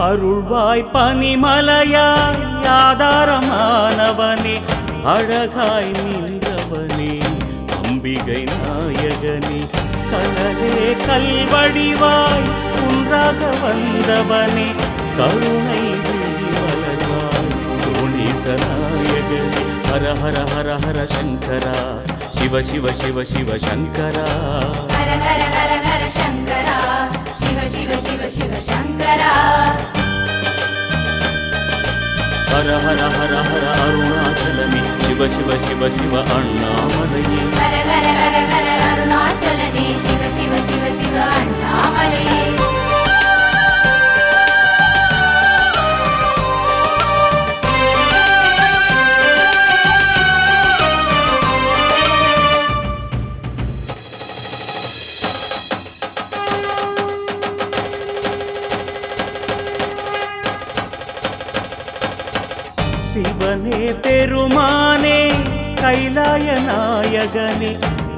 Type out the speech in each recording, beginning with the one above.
அருள்வாய் பனிமலையாய் ஆதாரமானவனே அழகாய் நின்றவனே அம்பிகை நாயகனே கடலே கல்வடிவாய் குன்றாக வந்தவனே கருணை வளர்வாய் சோழேச நாயகனே ஹர ஹர ஹர ஹர சங்கரா சிவ சிவ சிவ சிவ சங்கரா ஹர ஹர ஹர ஹர சங்கரா சிவ சிவ சிவ சிவ சங்கரா ஹர ஹர ஹர ஹர அருணாச்சலமே சிவ சிவ சிவ சிவ அண்ணாமலையே ஹர ஹர ஹர ஹர அருணாச்சலனே சிவ சிவ சிவ சிவ அண்ணாமலையே சிவனே பெருமானே கைலாய நாயகனே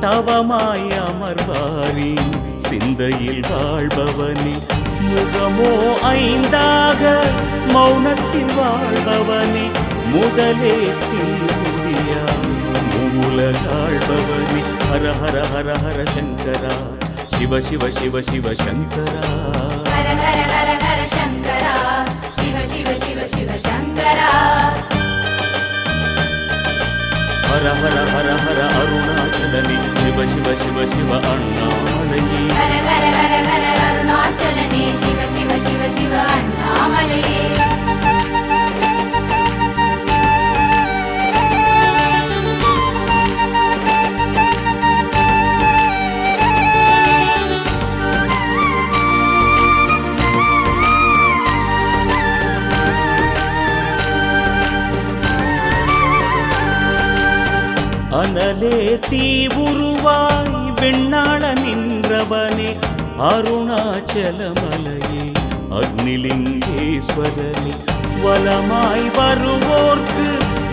தவமாய் அமர்வாரி சிந்தையில் வாழ்பவனே முகமோ ஐந்தாக மௌனத்தில் வாழ்பவனே முதலே தீமுடியாய் மூலகாழ்பவனே ஹர ஹர ஹர ஹர சங்கரா சிவ சிவ சிவ சிவ சங்கரா ஹர ஹர ஹர ஹர சங்கரா சிவ சிவ சிவ சிவ சங்கரா ஹர ஹர ஹர ஹர அருணாச்சலனே சிவ சிவ சிவ சிவ அண்ணாமலையே ஹர ஹர ஹர ஹர அருணாச்சலனே சிவ சிவ சிவ சிவ அண்ணாமலையே அனலே தீவுருவாய் வெண்ணாள நின்றவனே அருணாச்சலமலையே அக்னிலிங்கேஸ்வரனே வலமாய் வருவோர்க்கு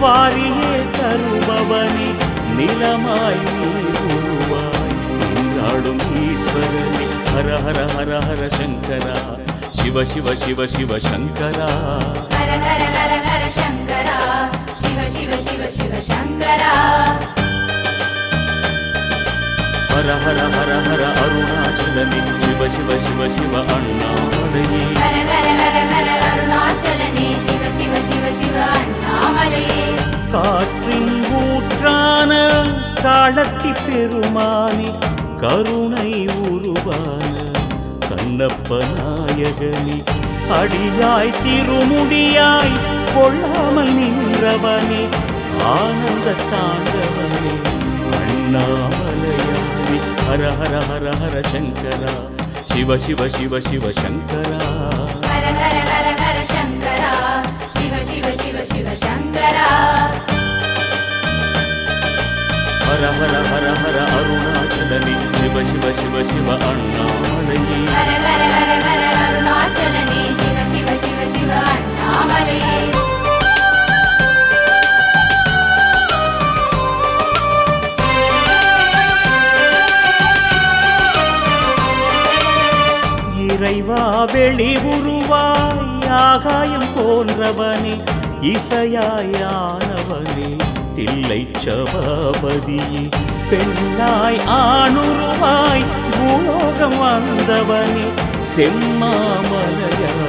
வாரியே தருபவனே நிலமாய் நீருருவாய் நின்றாடும் ஈஸ்வரனே ஹர ஹர ஹர ஹர சங்கரா சிவ சிவ சிவ சிவ சங்கரா ஹர ஹர ஹர ஹர சங்கரா சிவ சிவ சிவ சிவ சங்கரா ஹர ஹர ஹர ஹர அருணாச்சலனே சிவ சிவ சிவ சிவ அண்ணாமலையே ஹர ஹர ஹர ஹர அருணாச்சலனே சிவ சிவ சிவ சிவ அண்ணாமலையே காற்றின் ஊற்றான காலத்தி பெருமானி கருணை உருவான கண்ணப்ப நாயகனே அடியாய் திருமுடியாய் கொள்ளாமல் நின்றவனே ஆனந்த தாண்டவனே அண்ணாமலையானே ஹர ஹர ஹர ஹர சங்கரா சிவ சிவ சிவ சிவ சங்கரா ஹர ஹர ஹர ஹர சங்கரா சிவ சிவ சிவ சிவ சங்கரா ஹர ஹர ஹர ஹர அருணாச்சலனே சிவ சிவ சிவ சிவ அண்ணாமலையே ஹர ஹர ஹர ஹர அருணாச்சலனே சிவ சிவ சிவ சிவ அண்ணாமலையே இறைவா வெளி உருவாய் ஆகாயம் போன்றவனே இசையாயானவனே தில்லை சபாபதியே பெண்ணாய் ஆணுருவாய் பூலோகம் வந்தவனே செம்மாமலையாக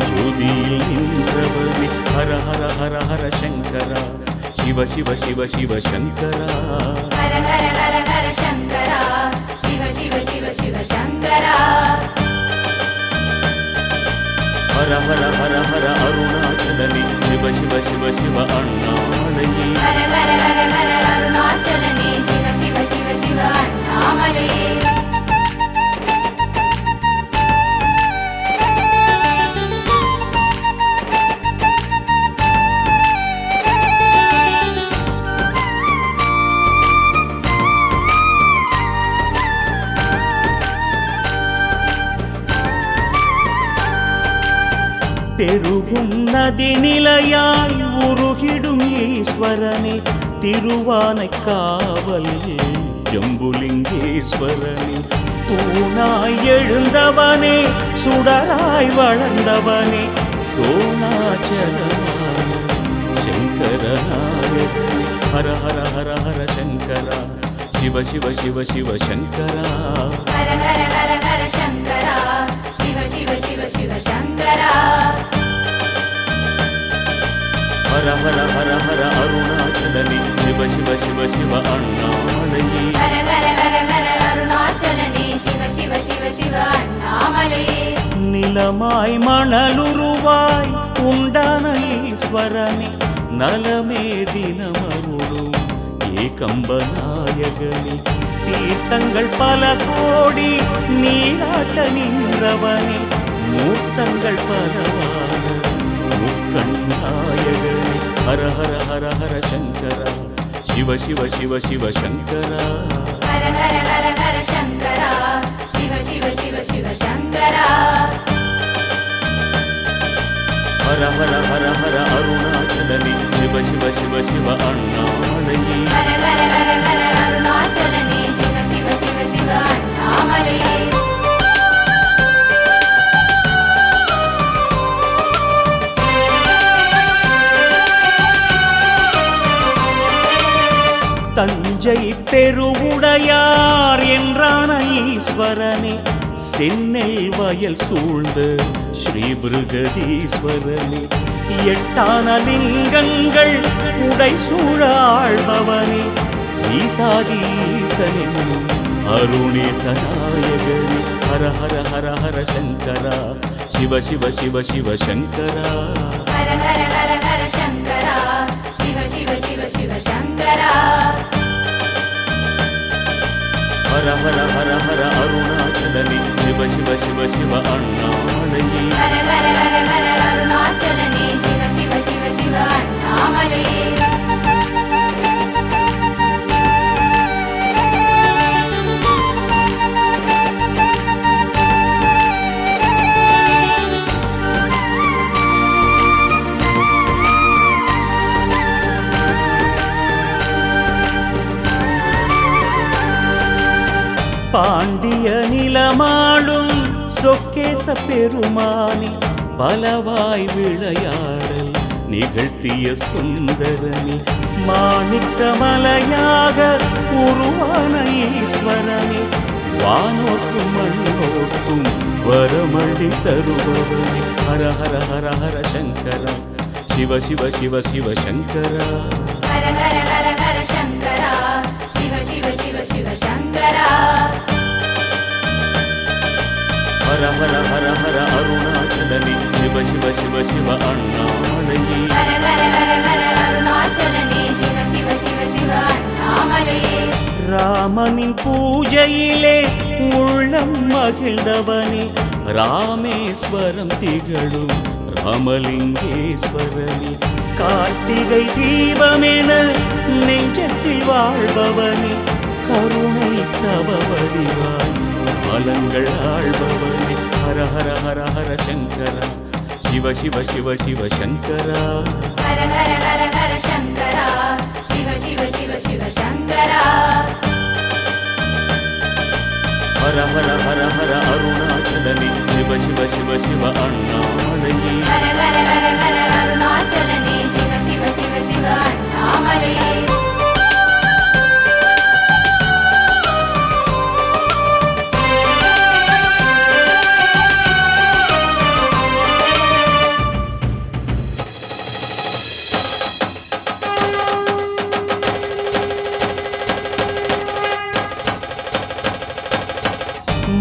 ஜோதியில் நின்றவனே ஹர ஹர ஹர ஹர சங்கரா சிவ சிவ சிவ சிவ சங்கரா ஹர ஹர ஹர ஹர சங்கரா சிவ சிவ சிவ சிவ சங்கரா ஹர ஹர ஹர ஹர அருணாச்சலனே சிவ சிவ சிவ சிவ அண்ணாமலையே ஹர ஹர ஹர ஹர அருணாச்சலனே சிவ சிவ சிவ சிவ அண்ணாமலையே பெருகும் நதி நிலையாய் உருகிடும் ஈஸ்வரனே திருவானை காவல் ஜம்புலிங்கேஸ்வரனே தூணாய் எழுந்தவனே சுடராய் வளர்ந்தவனே சோனாச்சலமான சங்கரநாயகனே ஹர ஹர ஹர ஹர சங்கரா சிவ சிவ சிவ சிவ சங்கரா ஹர ஹர ஹர ஹர சங்கரா சிவ சிவ சிவ சிவ சங்கரா ஹர ஹர ஹர ஹர அருணாச்சலனே சிவ சிவ சிவ சிவ அண்ணாமலையே ஹர ஹர ஹர ஹர அருணாச்சலனே சிவ சிவ சிவ சிவ அண்ணாமலையே நிலமாய் மணலுருவாய் உண்டான ஈஸ்வரனே நலமே தினமருளும் ஏகம்பநாயகனே தீர்த்தங்கள் பல கோடி நீராட்ட நின்றவனே மூர்த்தங்கள் பலவான முக்கண்ணாயகனே ஹர ஹர ஹர ஹர சங்கரா சிவ சிவ சிவ சிவ சங்கரா ஹர ஹர ஹர ஹர சங்கரா சிவ சிவ சிவ சிவ சங்கரா ஹர ஹர ஹர ஹர அருணாச்சலனே சிவ சிவ சிவ சிவ அண்ணாமலையே ஹர ஹர ஹர ஹர அருணாச்சலனே சிவ சிவ சிவ சிவ அண்ணாமலையே தஞ்சை பெருவுடையார் என்றான ஈஸ்வரனே சென்னல் வயல் சூழ்ந்த ஸ்ரீபிருகதீஸ்வரனே எட்டான லிங்கங்கள் உடை சூழாழ்பவனே ஈசாதீசனென்னும் அருணேசநாயகனே ஹர ஹர ஹர ஹர சங்கரா சிவ சிவ சிவ சிவ சங்கரா ஹர ஹர ஹர ஹர சங்கரா சிவ சிவ சிவ சிவ சங்கரா ஹர ஹர ஹர ஹர அருணாச்சலனே சிவ சிவ சிவ சிவ அண்ணாமலையே ஹர ஹர ஹர ஹர அருணாச்சலனே சிவ சிவ சிவ சிவ அண்ணாமலையே பாண்டிய நிலமாளும் சொக்கேச பெருமானி பலவாய் விளையாடல் நிகழ்த்திய சுந்தரனி மாணிக்க மலையாக உருவான ஈஸ்வரனி வானோர்க்கும் மண்ணோர்க்கும் வரமள்ளி தருபவனி ஹர ஹர ஹர ஹர சங்கரா சிவ சிவ சிவ சிவ சங்கரா ஹர ஹர ஹர ஹர சங்கரா சிவ சிவ சிவ சிவ சங்கரா ஹர ஹர ஹர ஹர அருணாச்சலனே சிவ சிவ சிவ சிவ அண்ணாமலையே ஹர ஹர ஹர ஹர அருணாச்சலனே சிவ சிவ சிவ சிவ அண்ணாமலையே ராமனின் பூஜையிலே உள்ளம் மகிழ்ந்தவனே ராமேஸ்வரம் திகழும் ராமலிங்கேஸ்வரனே கார்த்திகை தீபமென நெஞ்சத்தில் வாழ்பவனே கருணை தவ வடிவாய் மலங்கள் ஆழ்பவனே ஹர ஹர ஹர ஹர சங்கரா சிவ சிவ சிவ சிவ சங்கரா ஹர ஹர ஹர ஹர சங்கரா சிவ சிவ சிவ சிவ சங்கரா ஹர ஹர ஹர ஹர அருணாச்சலனே சிவ சிவ சிவ சிவ அண்ணாமலையே ஹர ஹர ஹர ஹர அருணாச்சலனே சிவ சிவ சிவ சிவ அண்ணாமலையே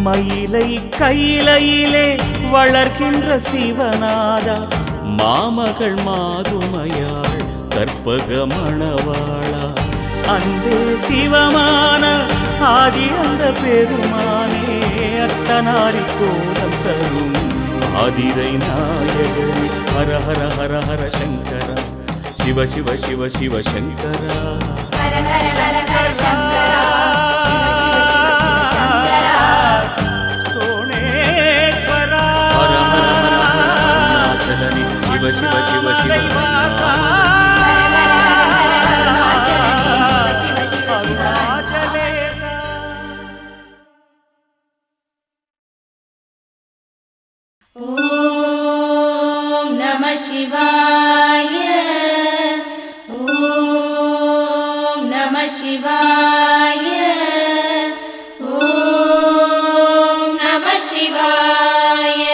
மயிலை கையிலையிலே வளர்க்கின்ற சிவநாதா மாமகள் மாதுமையாள் கற்பக மணவாளா அன்பே சிவமான ஆதி அந்த பெருமானே அத்தனாரி கோலம் தரும் ஆதிரை நாயகனே ஹர ஹர ஹர ஹர சங்கரா சிவ சிவ சிவ சிவ சங்கரா ஹர ஹர ஹர ஹர சங்கரா சிவ சிவ சிவ சிவ சங்கரா சோனேஸ்வரா ஹர ஹர ஹர ஹர அருணாச்சலனே சிவ சிவ சிவ சிவ அண்ணாமலையே நம சிவாய ஓம் நம சிவாய ஓம் நம சிவாய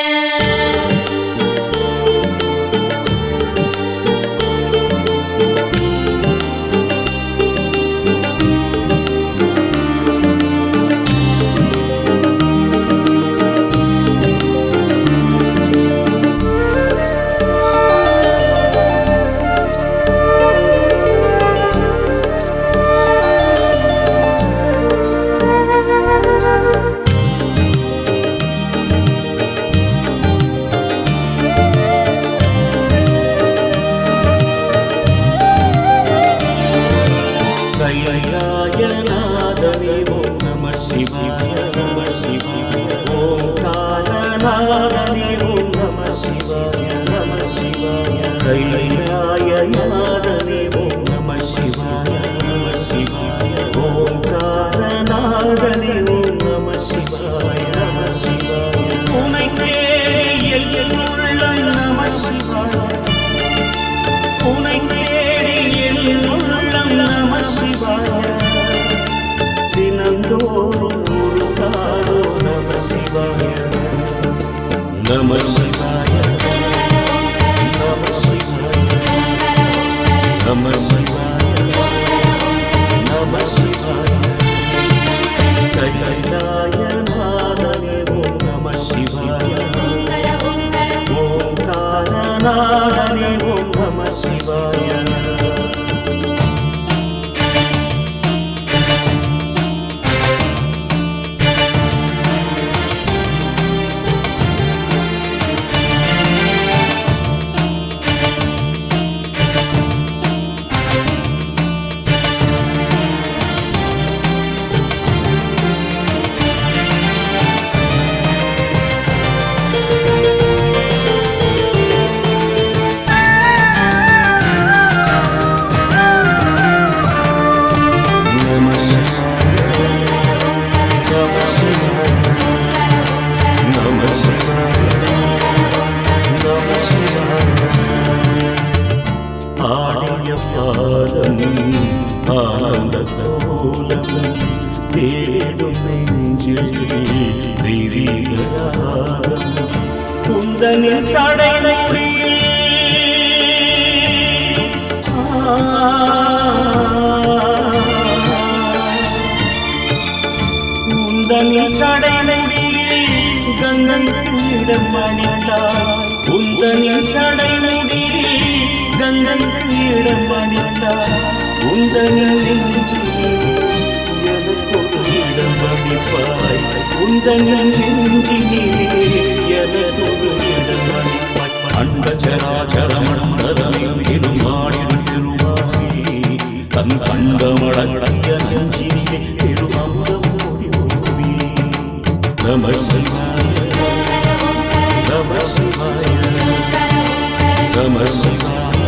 கைலாயநாதனே ஓம் நம சிவாய நம சிவாய ஓங்காரநாதனே ஓம் நம சிவாய நம சிவாய கைலாயநாதனே ஓம் நம சிவாய நம சிவாய ஓங்காரநாதனே ஓம் நம சிவாய நம சிவாய உனை தேடி என் உள்ளம் நம சிவாய உனை தேடி என் உள்ளம் நம சிவாய தினந்தோறும் உருகாதோ நம சிவாய நம சிவாய நம சிவாய நம சிவாய நம சிவாய கைலாயநாதனே ஓம் நம சிவாய ஓங்காரநாதனே ஓம் நம சிவாய ஆடிய பாதம் ஆனந்த கோலம் தேடும் நெஞ்சில் தெய்வீகராகம் குந்தனில் சடைமுடியில் குந்தனில் சடைமுடியில் கங்கையிடம் அணிந்தாய் குந்தனில் சடைமுடியில் கங்கையிடம் அணிந்தாய் உந்தனில் நெஞ்சிலே எனக்கொரு இடம் அளிப்பாய் உந்தனில் நெஞ்சிலே எனக்கொரு இடம் அளிப்பாய் அண்டச்சராச்சரமண்டதனையும் இருமாடிடும் திருவாகி தன் கண்டமடங்கிய நெஞ்சிலே திருமந்தம் ஓடி ஓடி நம சிவாய நம சிவாய நம சிவாய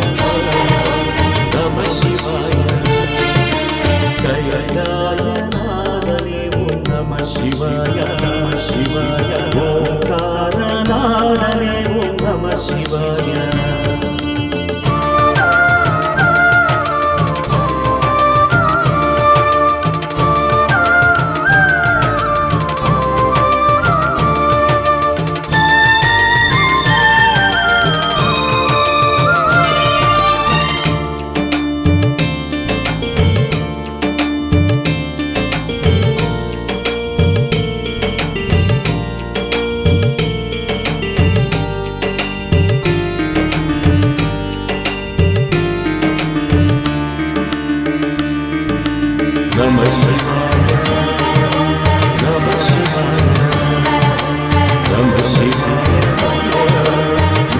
நம சிவாய கைலாயநாதனே ஓம் நம சிவாய நம சிவாய ஓங்காரநாதனே ஓம் நம சிவாய நம சிவாய நம சிவாய நம சிவாய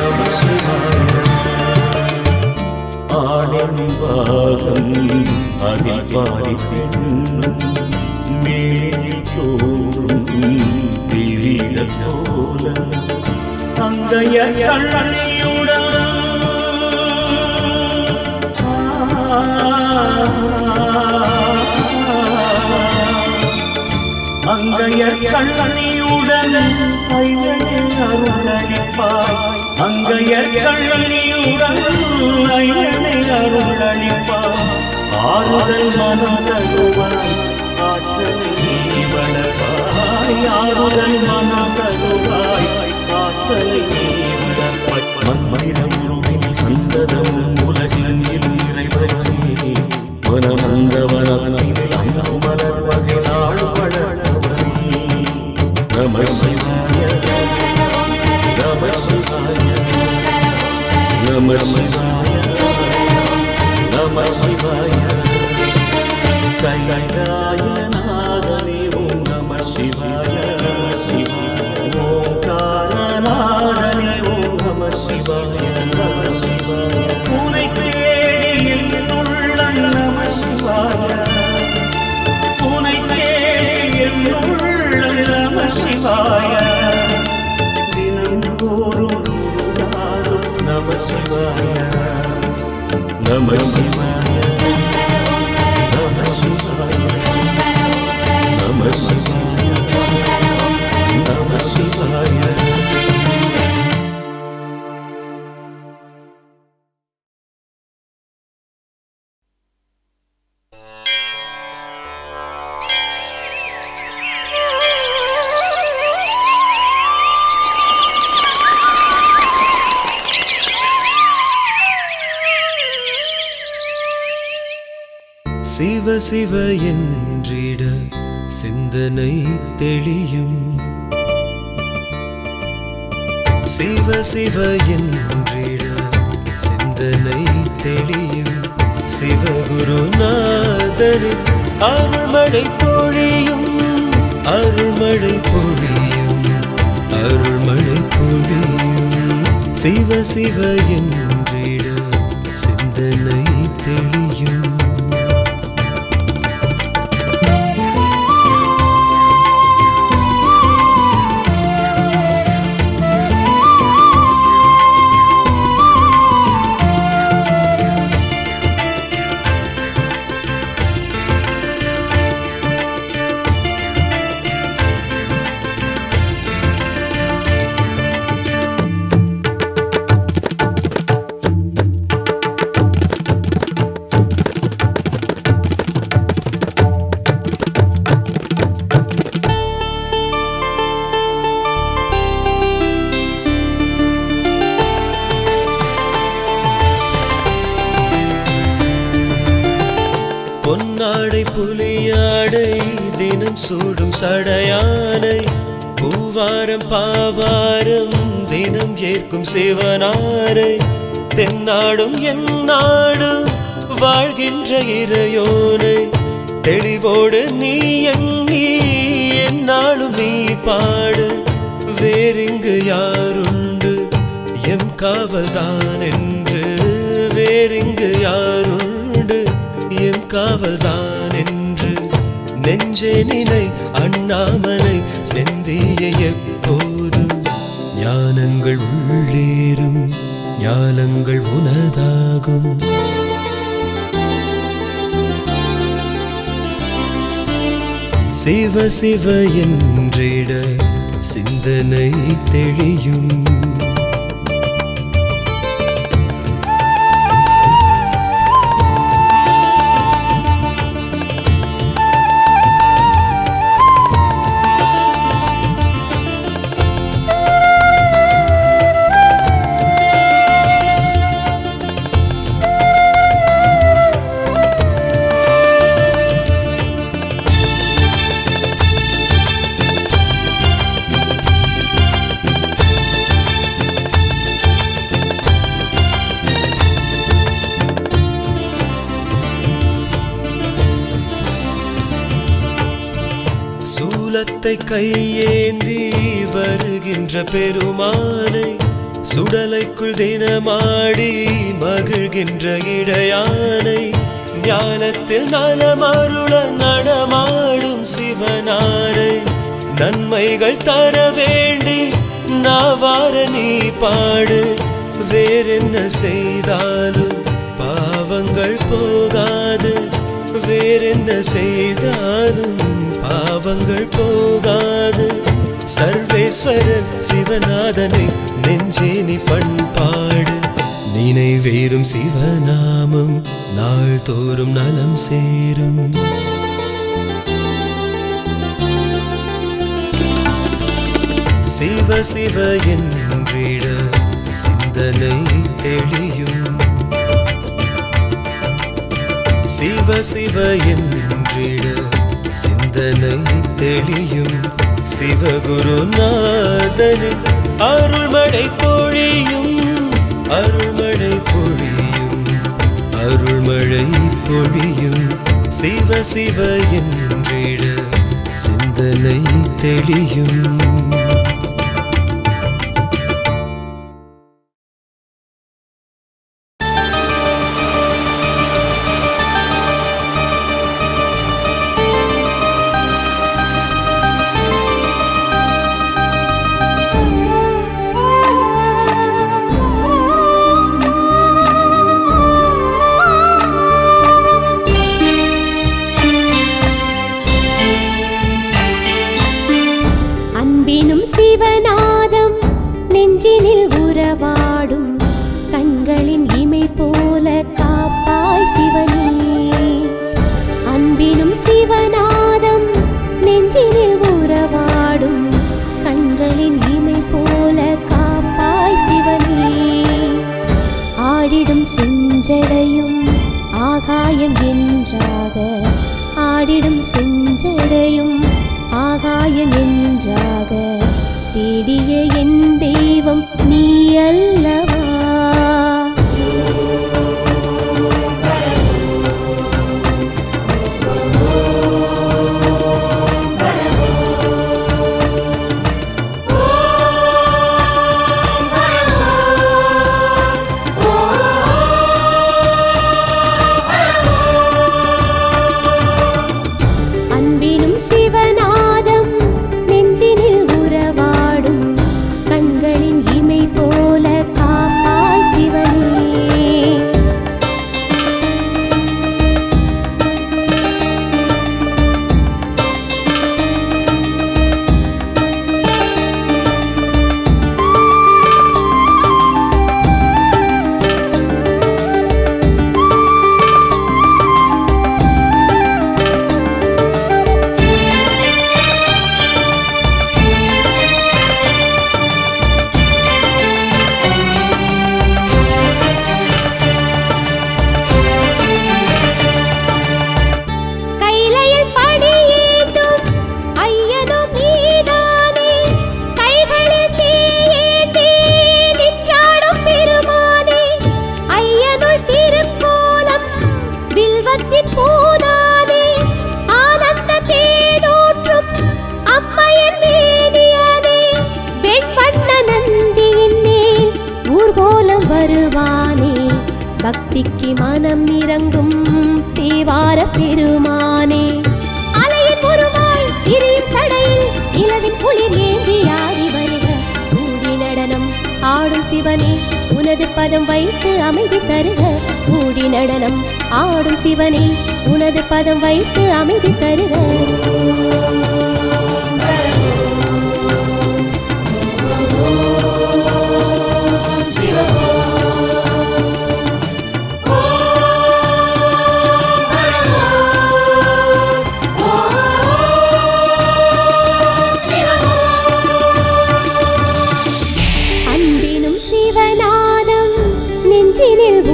நம சிவாய ஆடும் பாகம் அதில் பாதி பெண்ணும் மேலில் தோறும் தெரியல போல அங்கைய கண்ணியுடன் அங்கைய கண்ணியுடன் கைகளில் அருளளிப்பாய் அங்கைய கண்ணியுடன் ஐயனை அருளளிப்பார் ஆறுதல் மனம் தருவார் ஆற்றலை நீ வளர்ப்பாய் ஆறுதல் மனம் தருவாய் ஆற்றலை நீ வளர்ப்பாய் மண்மனிதம் சந்ததம் உலகில் நிறைவரே மனமந்தவனில் அங்கு மலர் வகை நாள் வளர்வரே நம சிவாய நம சிவாய நம சிவாய நம சிவாய கைலாயநாதனே ஓம் நம சிவாய ஓங்காரநாதனே ஓம் நம சிவாய நம சிவாய உனை தேடி என் உள்ளம் நம சிவாய உனை தேடி என் உள்ளம் நம சிவாய தினந்தோறும் நம சிவாய நம சிவாய நம சிவாய நம சிவாய நம சிவாய சிவ சிவ என்றிட சிந்தனை தெளியும் சிவ சிவ என்றிட சிந்தனை தெளியும் சிவகுருநாதரின் அருள்மழை பொழியும் அருள்மழை பொழியும் அருள்மழை பொழியும் சிவ சிவ என்றிட சிந்தனை தெளியும் பொன்னாடை புலியாடை தினம் சூடும் சடையானை பூவாரம் பாவாரம் தினம் ஏற்கும் சிவனாரை தென்னாடும் எந்நாடும் வாழ்கின்ற இறையோனை தெளிவோடு நீ எண்ணி எந்நாளும் நீ பாடு வேறிங்கு யாருண்டு எம் காவல்தான் என்று வேறிங்கு யாருண்டு எம் காவல்தான் என்று நெஞ்சே நினை அண்ணாமலை செந்திய எப்போதும் ஞானங்கள் உள்ளேறும் ஞானங்கள் உனதாகும் சிவ சிவ என்றிட சிந்தனை தெளியும் சூலத்தை கையேந்தி வருகின்ற பெருமானை சுடலைக்குள் தினமாடி மகிழ்கின்ற இடையானை ஞானத்தில் நலமருள நடமாடும் சிவனாரை நன்மைகள் தர வேண்டி நாவார நீ பாடு வேறென்ன செய்தாலும் பாவங்கள் போகாது வேறென்ன செய்தாலும் பாவங்கள் போகாது சர்வேஸ்வரன் சிவநாதனை நெஞ்சே நீ பண்பாடு நினைவேறும் சிவநாமம் நாள்தோறும் நலம் சேரும் சிவ சிவ என்றிட சிந்தனை தெளியும் சிவ சிவ என்றிட சிந்தனை தெளியும் சிவகுருநாதனின் அருள்மழை பொழியும் அருள்மழை பொழியும் அருள்மழை பொழியும் சிவ சிவ என்றிட சிந்தனை தெளியும் சிவநாதம் நெஞ்சினில் உறவாடும் கண்களின் இமை போல காப்பாய் சிவனே அன்பினும் சிவநாதம் நெஞ்சினில் உறவாடும் கண்களின் இமை போல காப்பாய் சிவனே ஆடிடும் செஞ்சடையும் ஆகாயம் என்றாக ஆடிடும் செஞ்சடையும் ஆகாயம் என்றாக தேடிய என் தெய்வம் நீ அல்லவா அன்பினும் சிவநாதம் நெஞ்சினில் உறவாடும் கண்களின் இமை போல காப்பாய் சிவனே வருவானே பக்திக்கு மனம் இறங்கும் தேவார பெருமானே அலையின் உருவாய் எரியும் சடையில் இளவின் குளிர் ஏந்தி ஆடி வருக கூடி நடனம் ஆடும் சிவனே உனது பதம் வைத்து அமைதி தருக கூடி நடனம் ஆடும் சிவனே உனது பதம் வைத்து அமைதி தருக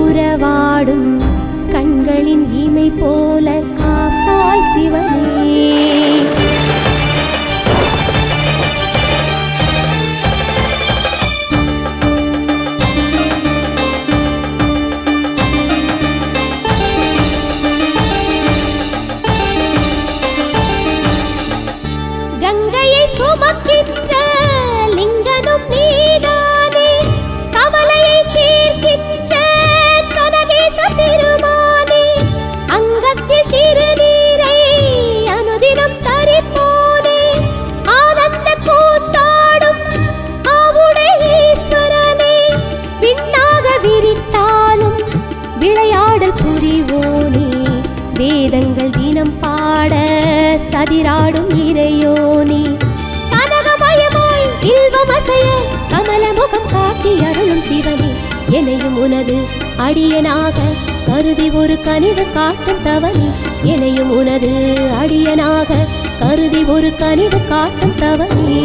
உறவாடும் கண்களின் இமை போல காப்பாய் சிவனே கங்கையை சுமக்கின்ற லிங்கனும் நீதானே கவலையை தீர்க்கின்ற பெருமானே அங்கத்தில் திருநீரை அனுதினம் தரிப்போனே ஆனந்த கூத்தாடும் ஆவுடைய ஈஸ்வரனே விண்ணாக விரித்தாலும் விளையாடல் புரிவோனே வேதங்கள் தினம் பாட சதிராடும் இறையோனே கனகமய வாழும் சிவனே எனையும் உனது அடியனாக கருதி ஒரு கனிவு காட்டும் தவனே எனையும் உனது அடியனாக கருதி ஒரு கனிவு காட்டும் தவனே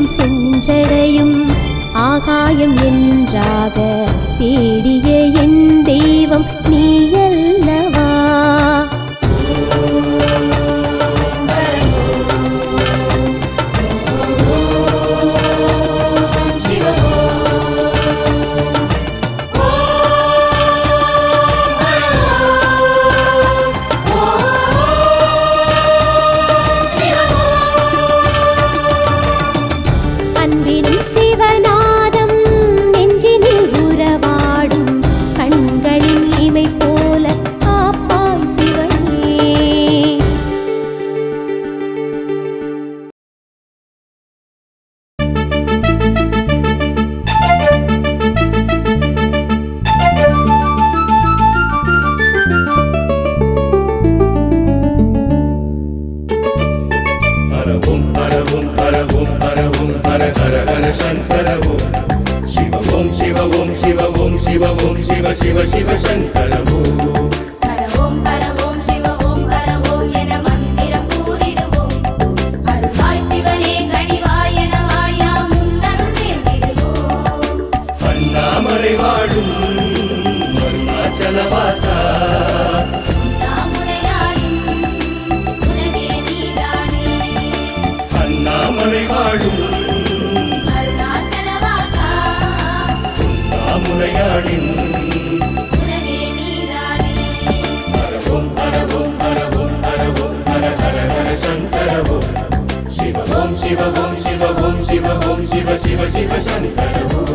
செஞ்சடையும் ஆகாயம் என்றாக தேடிய என் தெய்வம் நீயல்லவா சிவநாதம் நெஞ்சினில் உறவாடும் கண்களின் இமை போல காப்பாய் சிவனே ஹரவும் ஹரவும் ஹரவும் ஹரவும் ஹர ஹர ஹர சங்கர ஓம் சிவ ஓம் சிவ ஓம் சிவ ஓம் சிவ ஓம் சிவ சிவ சிவ சங்கர ஓம் ஹரவோம் ஹரவோம் சிவவோம் ஹரவோம் என மந்திரம் கூறிடுவோம் அருள்வாய் சிவனே கனிவாய் என வாயாம் உன்னருள் வேண்டிடுவோம் அண்ணாமலை வாழும் அருணாச்சல வாசா அண்ணாமலை வாழும் அருணாச்சல வாசா உண்ணாமுலையாடின் உலகே நீதானே ஹரவும் ஹரவும் ஹரவும் ஹரவும் ஹர ஹர ஹர சங்கர ஓம் சிவ ஓம் சிவ ஓம் சிவ ஓம் சிவ ஓம் சிவ சிவ சிவ சங்கர ஓம்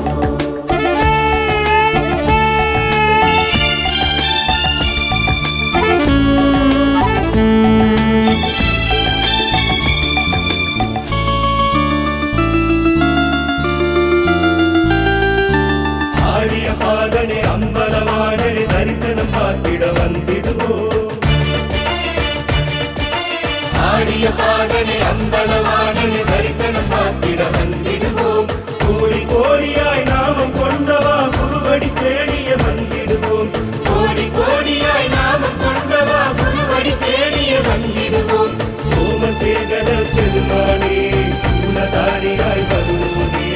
பாதனே அம்பலவாணனே தரிசனம் பார்த்திட வந்திடுவோம் ஆடிய பாதனே அம்பலவாணனே தரிசனம் பார்த்திட வந்திடுவோம் கோடி கோடியாய் நாமம் கொண்டவா குருவடி தேடிய வந்திடுவோம் கோடி கோடியாய் நாமம் கொண்டவா குருவடி தேடிய வந்திடுவோம் சோமசேகர பெருமானே சூலதாரியாய் வருவோனே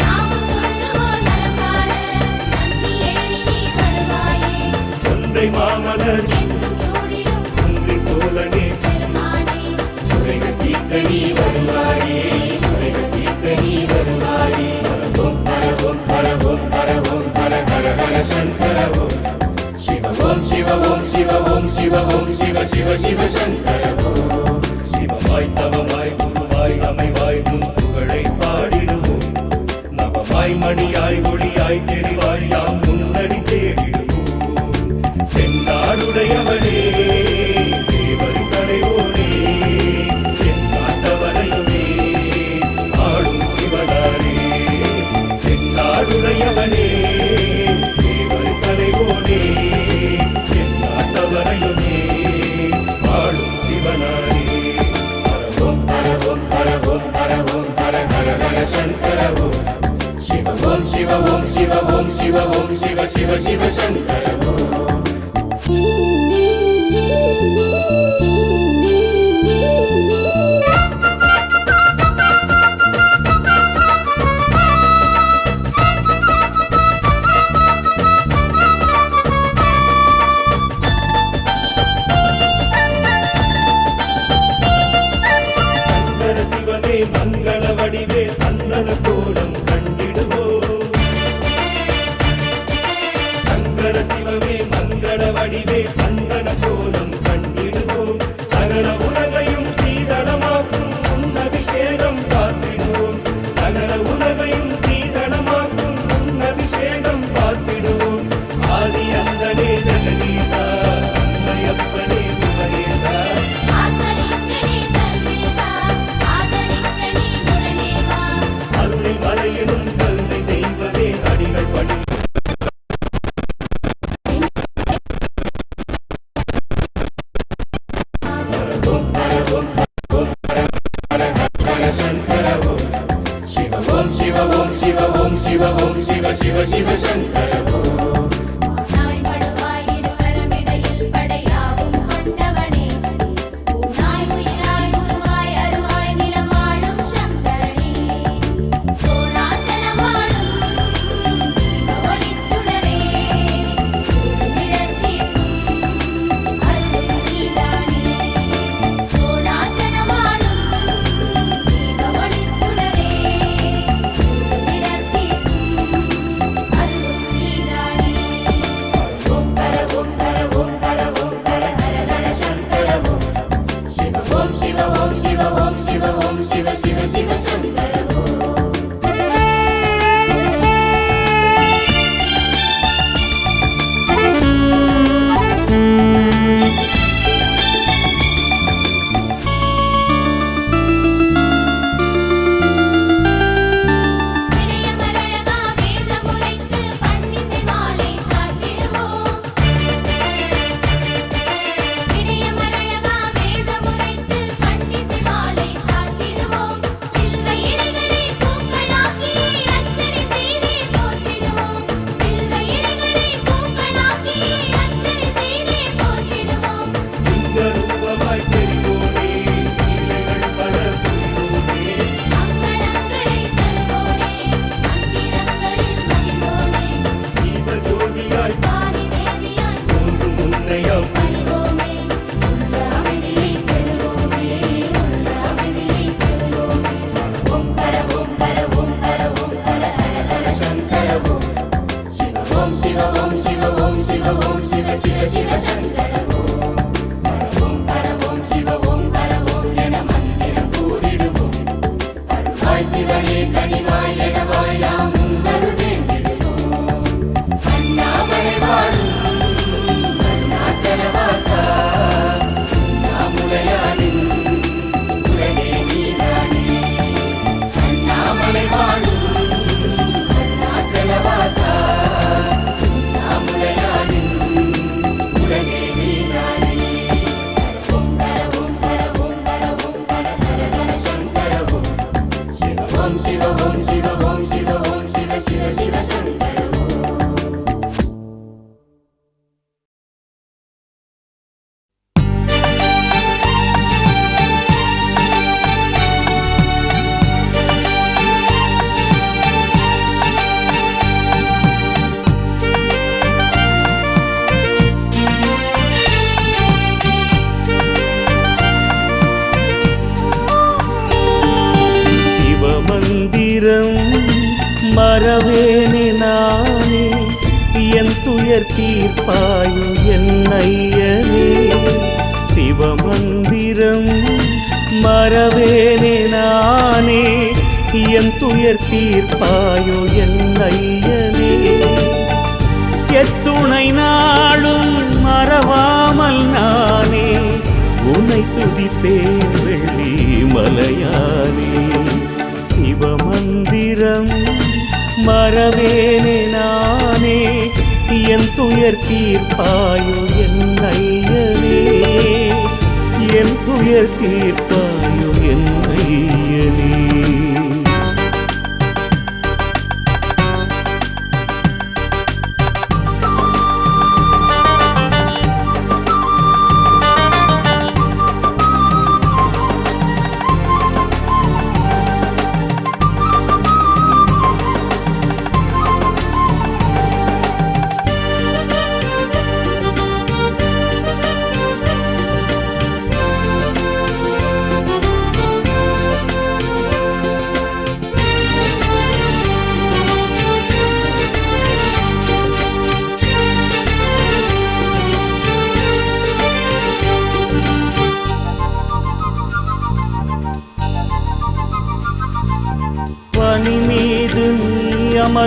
நாமம் சொல்லுவோம் நலப்பாட நந்தி ஏறி நீ வருவாயே ஒன்றை மாமலர் என்றும் சூடிடும் ஒன்றை தோழனே பெருமானே குறைகள் தீர்க்க நீ வருவாயே குறைகள் தீர்க்க நீ வருவாயே ஹரவும் ஹரவும் ஹரவும் ஹரவும் ஹர ஹர ஹர சங்கர ஓம் சிவ ஓம் சிவ ஓம் சிவ ஓம் சிவ ஓம் சிவ சிவ சிவ சங்கர ஓம் சிவமாய் தவமாய் குருவாய் அமைவாய் முன் புகழை பாடிடுவோம் நவமாய் மணியாய் ஒளியாய் தெரிவாய் யாம் முன்னடி தேடிடுவோம் தென்னாடுடையவனே தேவர் கடையோனே என் நாட்டவரையுமே ஆளும் சிவனாரே தென்னாடுடையவனே தேவர் கடையோனே என் நாட்டவரையுமே ஆளும் சிவனாரே ஹரவும் ஹரவும் ஹரவும் ஹரவும் ஹர ஹர ஹர சங்கர ஓம் சிவ ஓம் சிவ ஓம் சிவ ஓம் சிவ ஓம் சிவ சிவ சிவ சங்கர ஓம் சங்கர சிவனே மங்கள வடிவே சந்தன கோலம் கண்டிடுவோம் வடிவே சந்தன கோலம் கண்டிடுவோம் சகல உலகையும் சீதளமாக்கும் உன் அபிஷேகம் பார்த்திடுவோம் சகல உலகையும் சீதளமாக்கும் உன் அபிஷேகம் பார்த்திடுவோம் ஆதி அந்தனே ஜெகதீசா அன்னையப்பனே குமரேசா அருளை மலையிடும் கல்லை தெய்வமே அடிகள் படி சிவ சிவ சங்கர ஓம் நாய் படுவாய் இருவரமிடையில் படையாவும் கொண்டவனே நாய் உயிராய் உருவாய் அருவாய் நிலமாளும் சங்கரனே சோழாச்சலமாடும் தீப ஒளிச்சுடரே நிறத்தீர்க்கும் அருள் நீதானே சோழாச்சலமாடும் தீப ஒளிச்சுடரே சிவ சிவ சிவ சங்கர ஓம் இடையமரழகா வேதமுரைத்து பன்னிசை மாலை சாத்திடுவோம் இடையமரழகா வேதமுரைத்து பன்னிசை மாலை சாத்திடுவோம் சில்வை இடைகளை பூக்களாக்கி அர்ச்சனை செய்தே போற்றிடுவோம் சில்வை இடைகளை பூக்களாக்கி அர்ச்சனை செய்தே போற்றிடுவோம் இந்த ரூபமாய் தெரிவோனே லீலைகள் பல புரிவோனே அங்கணங்களை தருவோனே மந்திரங்களில் மகிழ்வோனே தீப ஜோதியாய் ஆதி தேவியாய் தோன்றும் உன்னையாம் அறிவோமே உள்ள அமைதியை பெறுவோமே உள்ள அமைதியை பெறுவோமே ஓம்கர ஓம்கர ஓம்கர ஓம்கர ஹர ஹர சங்கர ஓம் சிவ ஓம் சிவ ஓம் சிவ ஓம் சிவ சிவ சிவ சங்கர ஓம் பர ஓம் சிவ ஓம் பர ஓம் என மந்திரம் கூறிடுவோம் அருள்வாய் சிவனே கனிவாய் எனவாய் யாம் அருள் வேண்டிடுவோம் அண்ணாமலை வாழும் அருணாச்சலவாசா அண்ணாமுலையாளின் உலகே நீதானே அண்ணாமலை வாழும் அருணாச்சலவாசா அண்ணாமுலையாளின் உலகே நீதானே ஓம் கர ஓம் கர ஓம் கர ஓம் கர ஹர ஹர சங்கர ஓம் சிவ ஓம் சிவ ஓம் சிவ ஓம் சிவ ஓம் சிவ சிவ சிவ சங்கர ஓம் சிவமந்திரம் மறவேனே நானே என் துயர் தீர்ப்பாயு என் ஐயனே சிவமந்திரம் மறவேனே நானே என் துயர் தீர்ப்பாயு என் ஐயனே எத்துணை நாளும் மறவாமல் நானே உன்னை துதிப்பேன் வெள்ளி மலையானே சிவமந்திரம் மறவேனே நானே என் துயர் தீர்ப்பாயோ என் ஐயனே என் துயர் தீர்ப்பாயோ என் ஐயனே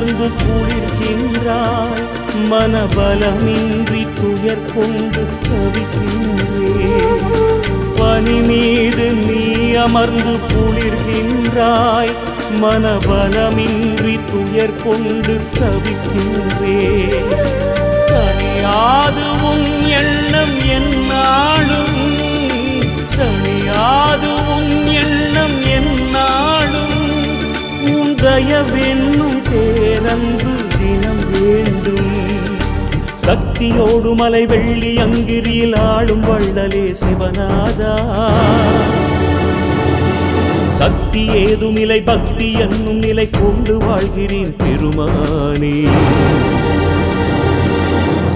அமர்ந்து குளிர்கின்றாய் மனபலமின்றி துயர் கொண்டு தவிக்கின்றேன் பனி மீது நீ அமர்ந்து குளிர்கின்றாய் மனபலமின்றி துயர் கொண்டு தவிக்கின்றேன் தனியாது உன் எண்ணம் என்னாலும் தனியாது உன் எண்ணம் என்னாலும் உன் தயவென்னும் பேரன்பு தினம் வேண்டும் சக்தியோடு மலை வெள்ளி அங்கிரியில் ஆளும் வள்ளலே சிவநாதா சக்தி ஏதுமில்லை பக்தி என்னும் நிலை கொண்டு வாழ்கிறேன் பெருமானே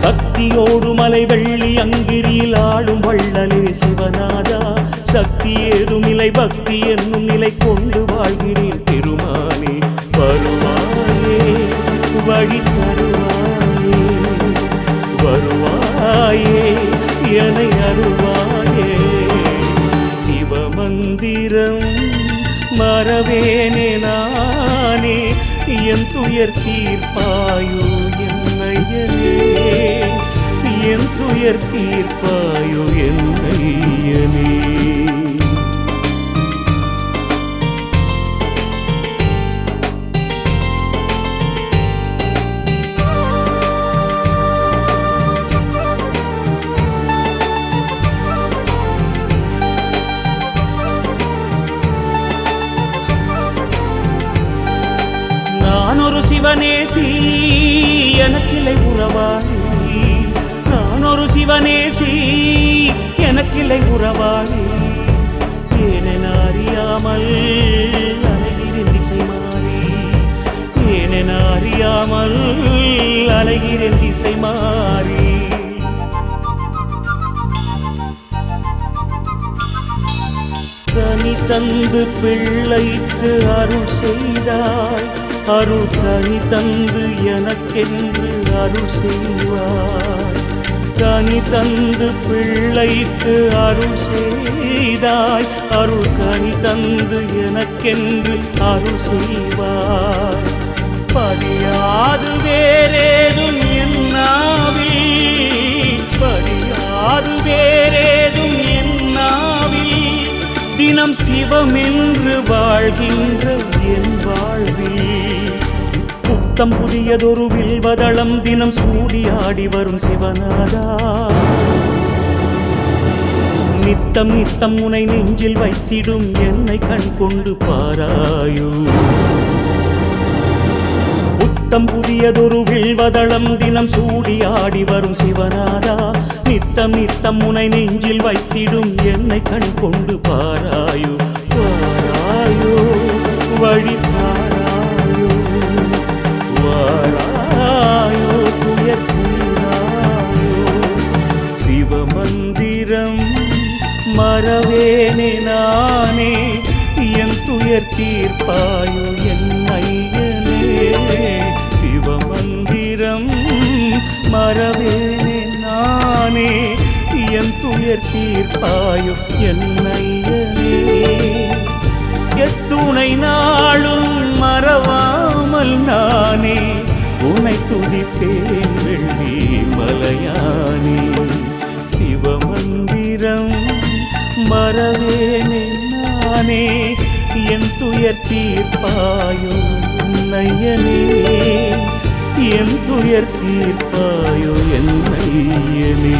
சக்தியோடு மலை வெள்ளி அங்கிரியில் ஆளும் வள்ளலே சிவநாதா சக்தி ஏதுமில்லை பக்தி என்னும் நிலை கொண்டு வாழ்கிறேன் பெருமானே வருவாயே வழி தருவாயே வருவாயே என்னை அருள்வாயே சிவமந்திரம் மறவேனே நானே என் துயர் தீர்ப்பாயோ என்னையனே என் துயர் தீர்ப்பாயோ என்னையனே நான் ஒரு சிவநேசி எனக்கில்லை உறவாளி நான் ஒரு சிவநேசி எனக்கில்லை உறவாளி ஏனென அறியாமல் அலைகிறேன் திசை மாறி ஏனென அறியாமல் அலைகிறேன் திசை மாறி கனி தந்து பிள்ளைக்கு அருள் செய்தாய் அருள் கனி தந்து எனக்கென்று அருள் செய்வாய் கனி தந்து பிள்ளைக்கு அருள் செய்தாய் அருள் கனி தந்து எனக்கென்று அருள் செய்வாய் பதியாது வேறேதும் என்னாவில் பதியாது வேறேதும் என்னாவில் தினம் சிவமென்று வாழ்கின்ற என் வாழ்வில் புத்தம் புதியதொரு வில்வதளம் தினம் சூடியாடி வரும் சிவநாதா நித்தம் நித்தம் உனை நெஞ்சில் வைத்திடும் என்னை கண் கொண்டு பாராயோ புத்தம் புதியதொரு வில்வதளம் தினம் சூடியாடி வரும் சிவநாதா நித்தம் நித்தம் உனை நெஞ்சில் வைத்திடும் என்னை கண் கொண்டு பாராயோ பாராயோ வழி பாராயோ வாராயோ துயர் தீராயோ சிவமந்திரம் மறவேனே நானே என் துயர் தீர்ப்பாயோ என் ஐயனே சிவமந்திரம் மறவேனே நானே என் துயர் தீர்ப்பாயோ என் ஐயனே எத்துணை நாளும் மறவாமல் நானே உனை துதிப்பேன் வெள்ளி மலையானே சிவமந்திரம் மறவேனே நானே என் துயர் தீர்ப்பாயோ நையனே என் துயர் தீர்ப்பாயோ என் நையனே